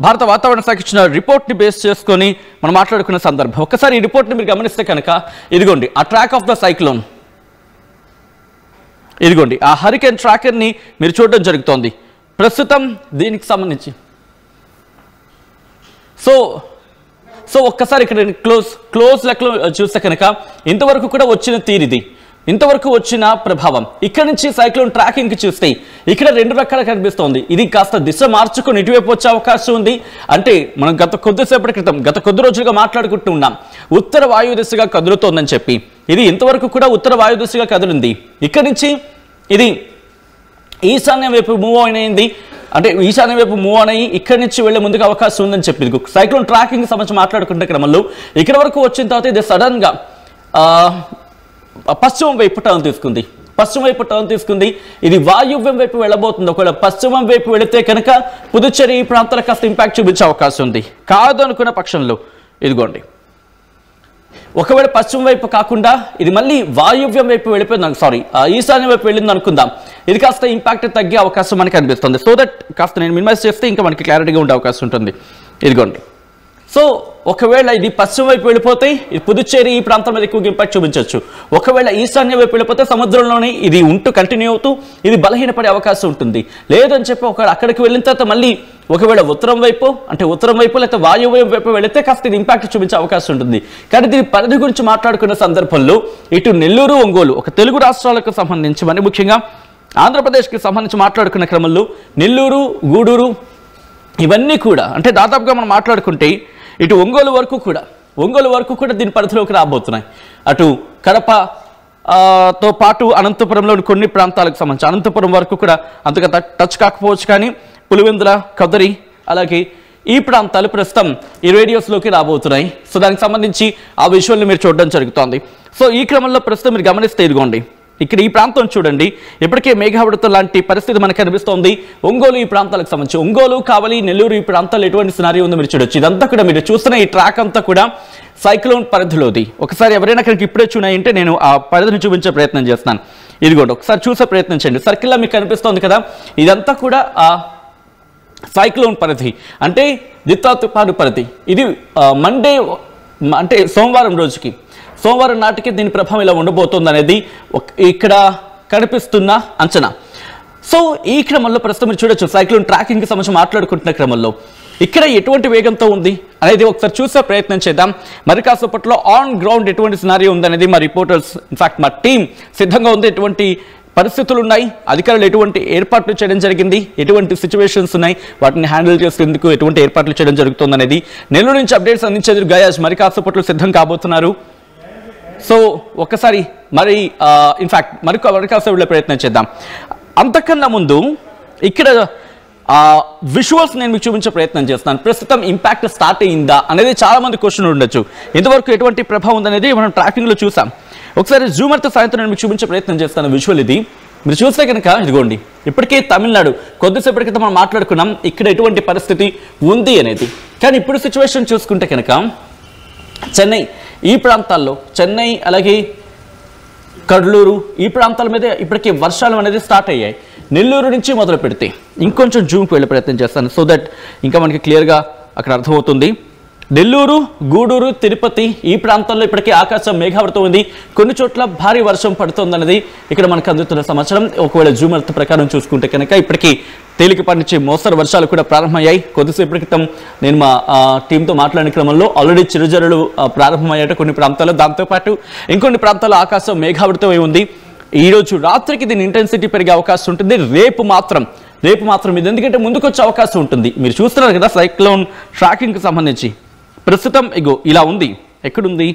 భారత వాతావరణ శాఖ ఇచ్చిన రిపోర్ట్ని బేస్ చేసుకొని మనం మాట్లాడుకున్న సందర్భం. ఒకసారి ఈ రిపోర్ట్ని మీరు గమనిస్తే కనుక ఇదిగోండి ఆ ట్రాక్ ఆఫ్ ద సైక్లోన్, ఇదిగోండి ఆ హరికేన్ ట్రాకర్ని మీరు చూడడం జరుగుతోంది ప్రస్తుతం దీనికి సంబంధించి. సో ఒక్కసారి ఇక్కడ క్లోజ్ లెక్కలో చూస్తే కనుక ఇంతవరకు కూడా వచ్చిన తీరిది, ఇంతవరకు వచ్చిన ప్రభావం. ఇక్కడ నుంచి సైక్లోన్ ట్రాకింగ్ చూస్తే ఇక్కడ రెండు రకాలు కనిపిస్తోంది. ఇది కాస్త దిశ మార్చుకొని ఇటువైపు వచ్చే అవకాశం ఉంది. అంటే మనం గత కొద్ది రోజులుగా మాట్లాడుకుంటూ ఉన్నాం ఉత్తర వాయు దిశగా కదులుతోందని చెప్పి. ఇది ఇంతవరకు కూడా ఉత్తర వాయు దిశగా కదిలింది. ఇక్కడి నుంచి ఇది ఈశాన్యం వైపు మూవ్ అయినది, అంటే ఈశాన్యం వైపు మూవ్ అని ఇక్కడి నుంచి వెళ్లే ముందుకు అవకాశం ఉందని చెప్పి సైక్లోన్ ట్రాకింగ్ సంబంధించి మాట్లాడుకుంటే క్రమంలో ఇక్కడ వరకు వచ్చిన తర్వాత ఇది సడన్ గా పశ్చిమం వైపు టర్న్ తీసుకుంది. ఇది వాయువ్యం వైపు వెళ్ళబోతుంది. ఒకవేళ పశ్చిమం వైపు వెళితే కనుక పుదుచ్చేరి ఈ ప్రాంతాలకు కాస్త ఇంపాక్ట్ చూపించే అవకాశం ఉంది. కాదు అనుకున్న పక్షంలో ఇదిగోండి ఒకవేళ పశ్చిమ వైపు కాకుండా ఇది మళ్ళీ వాయువ్యం వైపు వెళ్ళిపోయింది, ఈశాన్యం వైపు వెళ్ళింది అనుకుందాం. ఇది కాస్త ఇంపాక్ట్ తగ్గే అవకాశం మనకి అనిపిస్తుంది. సో దట్ కాస్త నేను మినిమైజ్ చేస్తే ఇంకా మనకి క్లారిటీగా ఉండే అవకాశం ఉంటుంది. ఇదిగోండి సో ఒకవేళ ఇది పశ్చిమ వైపు వెళ్ళిపోతే ఇది పుదుచ్చేరి ఈ ప్రాంతం మీద ఎక్కువగా ఇంపాక్ట్ చూపించవచ్చు. ఒకవేళ ఈశాన్య వైపు వెళ్ళిపోతే సముద్రంలోనే ఇది ఉంటూ కంటిన్యూ అవుతూ ఇది బలహీనపడే అవకాశం ఉంటుంది. లేదని చెప్పి ఒకవేళ అక్కడికి వెళ్ళిన తర్వాత మళ్ళీ ఒకవేళ ఉత్తరం వైపు లేకపోతే వాయువ్యం వైపు వెళితే కాస్త ఇది ఇంపాక్ట్ చూపించే అవకాశం ఉంటుంది. కానీ దీని పరిధి గురించి మాట్లాడుకున్న సందర్భంలో ఇటు నెల్లూరు, ఒంగోలు ఒక తెలుగు రాష్ట్రాలకు సంబంధించి మరి ముఖ్యంగా ఆంధ్రప్రదేశ్కి సంబంధించి మాట్లాడుకున్న క్రమంలో నెల్లూరు, గూడూరు ఇవన్నీ కూడా అంటే దాదాపుగా మనం మాట్లాడుకుంటే ఇటు ఒంగోలు వరకు కూడా దీని పరిధిలోకి రాబోతున్నాయి. అటు కడప తో పాటు అనంతపురంలోని కొన్ని ప్రాంతాలకు సంబంధించి అనంతపురం వరకు కూడా అంతగా టచ్ కాకపోవచ్చు, కానీ పులివెందుల, కదరి అలాగే ఈ ప్రాంతాలు ప్రస్తుతం ఈ రేడియోస్లోకి రాబోతున్నాయి. సో దానికి సంబంధించి ఆ విజువల్ని మీరు చూడడం జరుగుతోంది. సో ఈ క్రమంలో ప్రస్తుతం మీరు గమనిస్తే ఇదిగోండి ఇక్కడ ఈ ప్రాంతం చూడండి ఇప్పటికే మేఘావృత లాంటి పరిస్థితి మనకు కనిపిస్తోంది. ఒంగోలు ఈ ప్రాంతాలకు సంబంధించి ఒంగోలు, కావలి, నెల్లూరు ఈ ప్రాంతాలు ఎటువంటి సినారియో ఉందో మీరు చూడొచ్చు. ఇదంతా కూడా మీరు చూస్తున్న ఈ ట్రాక్ అంతా కూడా సైక్లోన్ పరిధిలోది. ఒకసారి ఎవరైనా అక్కడికి ఇప్పుడే చూడాలంటే నేను ఆ పరిధిని చూపించే ప్రయత్నం చేస్తాను. ఇదిగోండి ఒకసారి చూసే ప్రయత్నం చేయండి. సర్కిల్లా మీకు కనిపిస్తోంది కదా, ఇదంతా కూడా ఆ సైక్లోన్ పరిధి అంటే దిత్తా తుఫాను పరిధి. ఇది మండే అంటే సోమవారం నాటికి దీని ప్రభావం ఇలా ఉండబోతుంది అనేది ఇక్కడ కనిపిస్తున్న అంచనా. సో ఈ క్రమంలో ప్రస్తుతం మీరు చూడొచ్చు సైక్లోన్ ట్రాకింగ్కి సంబంధించి మాట్లాడుకుంటున్న క్రమంలో ఇక్కడ ఎటువంటి వేగంతో ఉంది అనేది ఒకసారి చూసే ప్రయత్నం చేద్దాం. మరి కాసేపట్లో ఆన్ గ్రౌండ్ ఎటువంటి సినారియో ఉందనేది మా రిపోర్టర్స్ ఇన్ఫాక్ట్ మా టీం సిద్ధంగా ఉంది. ఎటువంటి పరిస్థితులు ఉన్నాయి, అధికారులు ఎటువంటి ఏర్పాట్లు చేయడం జరిగింది, ఎటువంటి సిచ్యువేషన్స్ ఉన్నాయి, వాటిని హ్యాండిల్ చేసేందుకు ఎటువంటి ఏర్పాట్లు చేయడం జరుగుతుంది అనేది నెల్లూరు నుంచి అప్డేట్స్ అందించేందుకు గయాజ్ మరి కాసేపట్లో సిద్ధం కాబోతున్నారు. సో ఒక్కసారి మరి ఇన్ఫాక్ట్ మరికాస్త వెళ్ళే ప్రయత్నం చేద్దాం. అంతకన్నా ముందు ఇక్కడ విజువల్స్ నేను మీకు చూపించే ప్రయత్నం చేస్తాను. ప్రస్తుతం ఇంపాక్ట్ స్టార్ట్ అయిందా అనేది చాలా మంది క్వశ్చన్ ఉండొచ్చు. ఇంతవరకు ఎటువంటి ప్రభావం ఉందనేది మనం ట్రాకింగ్లో చూసాం. ఒకసారి జూమర్తో సాయంత్రం నేను మీకు చూపించే ప్రయత్నం చేస్తాను. విజువల్ ఇది మీరు చూస్తే కనుక ఇదిగోండి ఇప్పటికే తమిళనాడు కొద్దిసేపటి క్రితం మనం మాట్లాడుకున్నాం ఇక్కడ ఎటువంటి పరిస్థితి ఉంది అనేది. కానీ ఇప్పుడు సిచ్యువేషన్ చూసుకుంటే కనుక చెన్నై ఈ ప్రాంతాల్లో చెన్నై అలాగే కడలూరు ఈ ప్రాంతాల మీద ఇప్పటికే వర్షాలు అనేది స్టార్ట్ అయ్యాయి. నెల్లూరు నుంచి మొదలు పెడితే ఇంకొంచెం జూమ్కి వెళ్ళే ప్రయత్నం చేస్తాను సో దట్ ఇంకా మనకి క్లియర్గా అక్కడ అర్థమవుతుంది. నెల్లూరు, గూడూరు, తిరుపతి ఈ ప్రాంతాల్లో ఇప్పటికే ఆకాశం మేఘావృతం ఉంది. కొన్ని చోట్ల భారీ వర్షం పడుతుందన్నది ఇక్కడ మనకు అందుతున్న సమాచారం. ఒకవేళ జూమర్త్ ప్రకారం చూసుకుంటే కనుక ఇప్పటికీ తేలికపాటి నుంచి మోస్తరు వర్షాలు కూడా ప్రారంభమయ్యాయి. కొద్దిసేపటి క్రితం నేను మా టీంతో మాట్లాడిన క్రమంలో ఆల్రెడీ చిరుజల్లులు ప్రారంభమయ్యాట కొన్ని ప్రాంతాల్లో. దాంతోపాటు ఇంకొన్ని ప్రాంతాల్లో ఆకాశం మేఘావృతమై ఉంది. ఈరోజు రాత్రికి దీని ఇంటెన్సిటీ పెరిగే అవకాశం ఉంటుంది. రేపు మాత్రం ఇది ఎందుకంటే ముందుకు వచ్చే అవకాశం ఉంటుంది. మీరు చూస్తున్నారు కదా సైక్లోన్ ట్రాకింగ్కి సంబంధించి ప్రస్తుతం ఇగో ఇలా ఉంది. ఎక్కడుంది?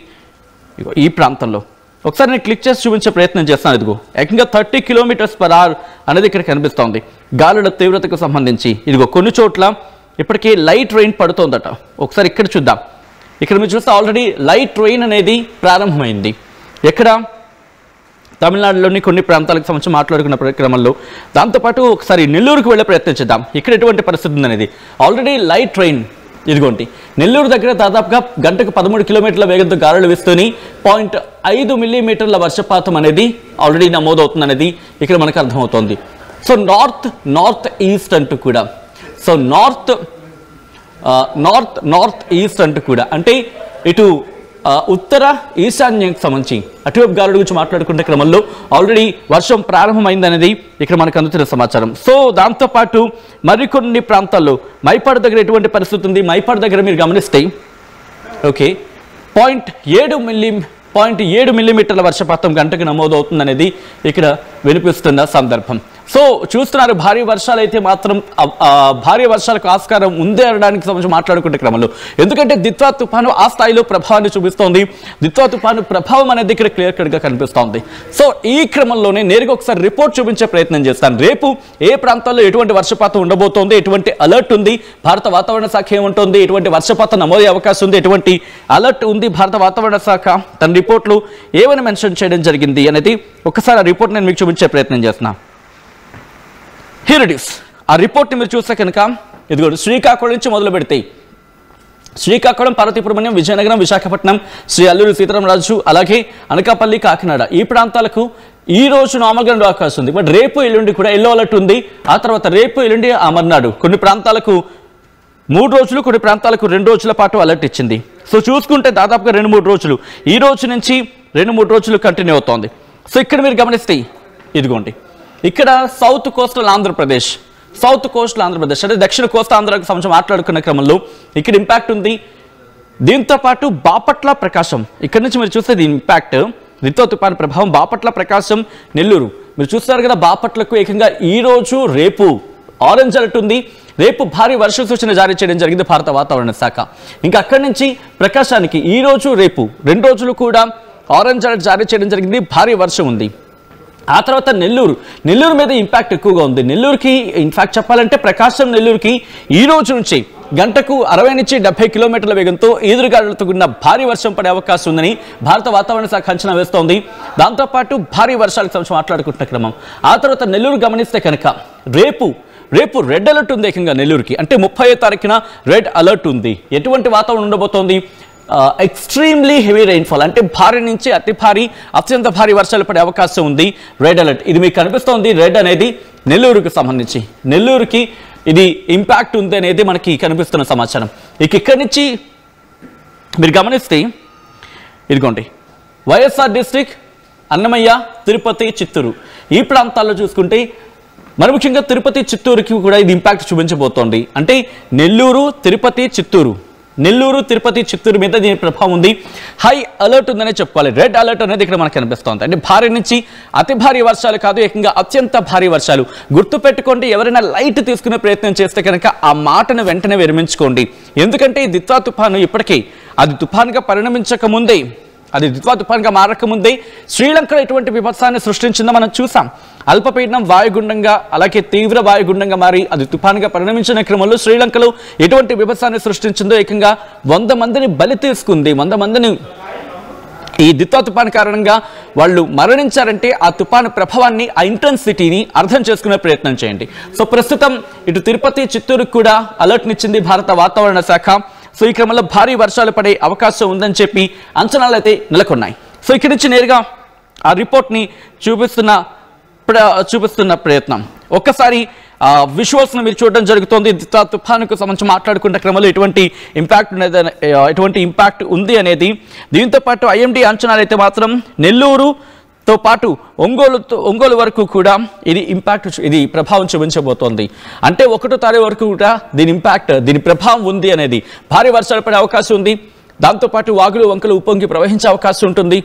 ఇగో ఈ ప్రాంతంలో. ఒకసారి నేను క్లిక్ చేసి చూపించే ప్రయత్నం చేస్తాను. ఇదిగో ఏకంగా 30 km/h అనేది ఇక్కడ కనిపిస్తోంది. గాలుల తీవ్రతకు సంబంధించి ఇదిగో కొన్ని చోట్ల ఇప్పటికే లైట్ రెయిన్ పడుతోందట. ఒకసారి ఇక్కడ చూద్దాం. ఇక్కడ మీరు చూస్తే ఆల్రెడీ లైట్ రెయిన్ అనేది ప్రారంభమైంది. ఎక్కడ? తమిళనాడులోని కొన్ని ప్రాంతాలకు సంబంధించి మాట్లాడుకున్న క్రమంలో. దాంతోపాటు ఒకసారి నెల్లూరుకు వెళ్ళే ప్రయత్నం చేద్దాం. ఇక్కడ ఎటువంటి పరిస్థితి ఉందనేది. ఆల్రెడీ లైట్ రెయిన్ ఇదిగోండి నెల్లూరు దగ్గర దాదాపుగా గంటకు 13 కిలోమీటర్ల వేగంతో గాలులు వీస్తూని 0.5 మిల్లీమీటర్ల వర్షపాతం అనేది ఆల్రెడీ నమోదవుతుంది అనేది ఇక్కడ మనకు అర్థమవుతోంది. సో నార్త్ ఈస్ట్ అంటూ కూడా సో నార్త్ ఈస్ట్ అంటూ కూడా, అంటే ఇటు ఉత్తర ఈశాన్యానికి సంబంధించి అటువైపు గాలుల గురించి మాట్లాడుకునే క్రమంలో ఆల్రెడీ వర్షం ప్రారంభమైందనేది ఇక్కడ మనకు అందుతున్న సమాచారం. సో దాంతోపాటు మరికొన్ని ప్రాంతాల్లో మైపాడు దగ్గర ఎటువంటి పరిస్థితి ఉంది, మైపాడు దగ్గర మీరు గమనిస్తే ఓకే 0.7 మిల్లీమీటర్ల వర్షపాతం గంటకు నమోదవుతుందనేది ఇక్కడ వినిపిస్తున్న సందర్భం. సో చూస్తున్నారు, భారీ వర్షాలు అయితే మాత్రం భారీ వర్షాలకు ఆస్కారం ఉంది అనడానికి సంబంధించి మాట్లాడుకునే క్రమంలో, ఎందుకంటే దిత్వా తుఫాను ఆ స్థాయిలో ప్రభావాన్ని చూపిస్తోంది. దిత్వా తుఫాను ప్రభావం అనేది ఇక్కడ క్లియర్ కట్గా కనిపిస్తోంది. సో ఈ క్రమంలోనే నేరుగా ఒకసారి రిపోర్ట్ చూపించే ప్రయత్నం చేస్తాను. రేపు ఏ ప్రాంతాల్లో ఎటువంటి వర్షపాతం ఉండబోతోంది, ఎటువంటి అలర్ట్ ఉంది, భారత వాతావరణ శాఖ ఏముంటుంది, ఎటువంటి వర్షపాతం నమోదయ్యే అవకాశం ఉంది, ఎటువంటి అలర్ట్ ఉంది, భారత వాతావరణ శాఖ తన రిపోర్ట్లు ఏమని మెన్షన్ చేయడం జరిగింది అనేది ఒకసారి ఆ రిపోర్ట్ నేను మీకు చూపించే ప్రయత్నం చేస్తున్నాను. Here it is. ఆ రిపోర్ట్ని మీరు చూస్తే కనుక ఇదిగోండి, శ్రీకాకుళం నుంచి మొదలు పెడితే శ్రీకాకుళం, పార్వతీపురం, విజయనగరం, విశాఖపట్నం, శ్రీ అల్లూరి సీతారామరాజు, అలాగే అనకాపల్లి, కాకినాడ ఈ ప్రాంతాలకు ఈ రోజు నార్మల్గా ఉండే అవకాశం ఉంది. బట్ రేపు ఎల్లుండి కూడా ఎల్లో అలర్ట్ ఉంది. ఆ తర్వాత రేపు ఎల్లుండి ఆ మర్నాడు కొన్ని ప్రాంతాలకు 3 రోజులు, కొన్ని ప్రాంతాలకు 2 రోజుల పాటు అలర్ట్ ఇచ్చింది. సో చూసుకుంటే దాదాపుగా 2-3 రోజులు, ఈ రోజు నుంచి 2-3 రోజులు కంటిన్యూ అవుతోంది. సో ఇక్కడ మీరు గమనిస్తే ఇదిగోండి, ఇక్కడ సౌత్ కోస్టల్ ఆంధ్రప్రదేశ్ అంటే దక్షిణ కోస్తా ఆంధ్రాకి సంబంధించి మాట్లాడుకున్న క్రమంలో ఇక్కడ ఇంపాక్ట్ ఉంది. దీంతో పాటు బాపట్ల, ప్రకాశం, ఇక్కడ నుంచి మీరు చూస్తే దీని ఇంపాక్ట్, దిత్వా తుఫాను ప్రభావం బాపట్ల, ప్రకాశం, నెల్లూరు మీరు చూస్తారు కదా. బాపట్లకు ఏకంగా ఈ రోజు రేపు ఆరెంజ్ అలర్ట్ ఉంది. రేపు భారీ వర్ష సూచన జారీ చేయడం జరిగింది భారత వాతావరణ శాఖ. ఇంకా అక్కడి నుంచి ప్రకాశానికి ఈ రోజు రేపు 2 రోజులు కూడా ఆరెంజ్ అలర్ట్ జారీ చేయడం జరిగింది. భారీ వర్షం ఉంది. ఆ తర్వాత నెల్లూరు మీద ఇంపాక్ట్ ఎక్కువగా ఉంది. నెల్లూరుకి ఇన్ఫాక్ట్ చెప్పాలంటే ప్రకాశం, నెల్లూరుకి ఈ రోజు నుంచి గంటకు 60 నుంచి 70 కిలోమీటర్ల వేగంతో ఈదురుగాలులతో కూడిన భారీ వర్షం పడే అవకాశం ఉందని భారత వాతావరణ శాఖ అంచనా వేస్తోంది. దాంతోపాటు భారీ వర్షాలకు సంబంధించి మాట్లాడుకుంటున్న క్రమం. ఆ తర్వాత నెల్లూరు గమనిస్తే కనుక రేపు రెడ్ అలర్ట్ ఉంది ఏకంగా నెల్లూరుకి, అంటే 30వ తారీఖున రెడ్ అలర్ట్ ఉంది. ఎటువంటి వాతావరణం ఉండబోతోంది, ఎక్స్ట్రీమ్లీ హెవీ రెయిన్ఫాల్, అంటే భారీ నుంచి అతి భారీ, అత్యంత భారీ వర్షాలు పడే అవకాశం ఉంది. రెడ్ అలర్ట్ ఇది మీకు కనిపిస్తోంది. రెడ్ అనేది నెల్లూరుకి సంబంధించి, నెల్లూరుకి ఇది ఇంపాక్ట్ ఉంది అనేది మనకి కనిపిస్తున్న సమాచారం. ఇక్కడి నుంచి మీరు గమనిస్తే ఇదిగోండి, వైఎస్ఆర్ డిస్ట్రిక్ట్, అన్నమయ్య, తిరుపతి, చిత్తూరు ఈ ప్రాంతాల్లో చూసుకుంటే మరి ముఖ్యంగా తిరుపతి, చిత్తూరుకి కూడా ఇది ఇంపాక్ట్ చూపించబోతోంది. అంటే నెల్లూరు, తిరుపతి, చిత్తూరు మీద దీని ప్రభావం ఉంది. హై అలర్ట్ ఉందనే చెప్పుకోవాలి. రెడ్ అలర్ట్ అనేది ఇక్కడ మనకు కనిపిస్తోంది. అంటే భారీ నుంచి అతి భారీ వర్షాలు కాదు, ఏకంగా అత్యంత భారీ వర్షాలు. గుర్తుపెట్టుకోండి, ఎవరైనా లైట్ తీసుకునే ప్రయత్నం చేస్తే కనుక ఆ మాటను వెంటనే విరమించుకోండి. ఎందుకంటే ఈ దిత్వా తుఫాను ఇప్పటికీ అది తుఫాన్గా పరిణమించకముందే, అది దిత్వా తుఫాన్గా మారకముందే శ్రీలంకలో ఎటువంటి విపత్సాన్ని సృష్టించిందో మనం చూసాం. అల్పపీడనం వాయుగుండంగా, అలాగే తీవ్ర వాయుగుండంగా మారి అది తుఫాన్గా పరిణమించిన క్రమంలో శ్రీలంకలో ఎటువంటి విపత్సాన్ని సృష్టించిందో ఏకంగా 100 మందిని బలి తీసుకుంది. 100 మందిని ఈ దిత్వా తుఫాన్ కారణంగా వాళ్ళు మరణించారంటే ఆ తుఫాను ప్రభావాన్ని, ఆ ఇంటెన్సిటీని అర్థం చేసుకునే ప్రయత్నం చేయండి. సో ప్రస్తుతం ఇటు తిరుపతి, చిత్తూరుకు కూడా అలర్ట్నిచ్చింది భారత వాతావరణ శాఖ. సో ఈ క్రమంలో భారీ వర్షాలు పడే అవకాశం ఉందని చెప్పి అంచనాలు అయితే నెలకొన్నాయి. సో ఇక్కడి నుంచి నేరుగా ఆ రిపోర్ట్ని చూపిస్తున్న ప్రయత్నం, ఒక్కసారి విజువల్స్ని మీరు చూడడం జరుగుతుంది. దిత్వా తుఫానుకు సంబంధించి మాట్లాడుకున్న క్రమంలో ఎటువంటి ఇంపాక్ట్ ఉంది అనేది. దీంతో పాటు ఐఎండీ అంచనాలు అయితే మాత్రం నెల్లూరుతో పాటు ఒంగోలు వరకు కూడా ఇది ప్రభావం చూపించబోతోంది. అంటే 1వ తారీఖు వరకు కూడా దీని ప్రభావం ఉంది అనేది. భారీ వర్షాలు పడే అవకాశం ఉంది. దాంతోపాటు వాగులు, వంకలు ఉప్పొంగి ప్రవహించే అవకాశం ఉంటుంది.